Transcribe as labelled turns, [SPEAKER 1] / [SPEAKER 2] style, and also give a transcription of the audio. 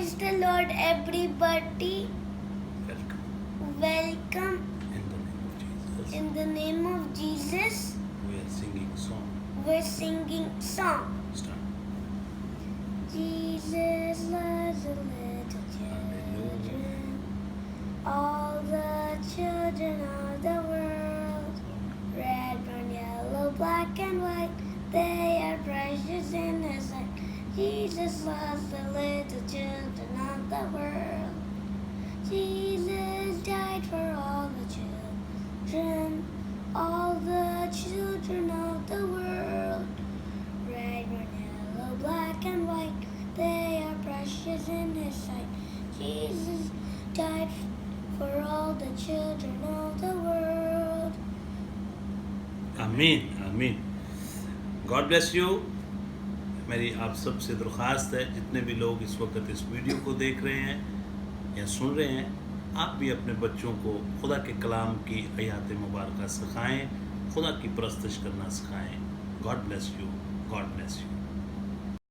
[SPEAKER 1] Praise the Lord, everybody.
[SPEAKER 2] Welcome.
[SPEAKER 1] Welcome
[SPEAKER 2] In the name of Jesus,
[SPEAKER 1] in the name of Jesus.
[SPEAKER 2] we are singing song.
[SPEAKER 1] We're singing song.
[SPEAKER 2] Start.
[SPEAKER 1] Jesus loves the little children, all the children of the world. Red, brown, yellow, black, and white, they are precious in His sight. Jesus loves the little children of the world. Jesus died for all the children, all the children of the world. Red, brown, yellow, black, and white, they are precious in His sight. Jesus died for all the children of the world.
[SPEAKER 2] आमीन आमीन. God bless you. मेरी आप सबसे दरख्वास्त है, जितने भी लोग इस वक्त इस वीडियो को देख रहे हैं या सुन रहे हैं, आप भी अपने बच्चों को खुदा के कलाम की आयत मुबारक सिखाएं, खुदा की परस्तिश करना सिखाएं. God bless you. God bless you.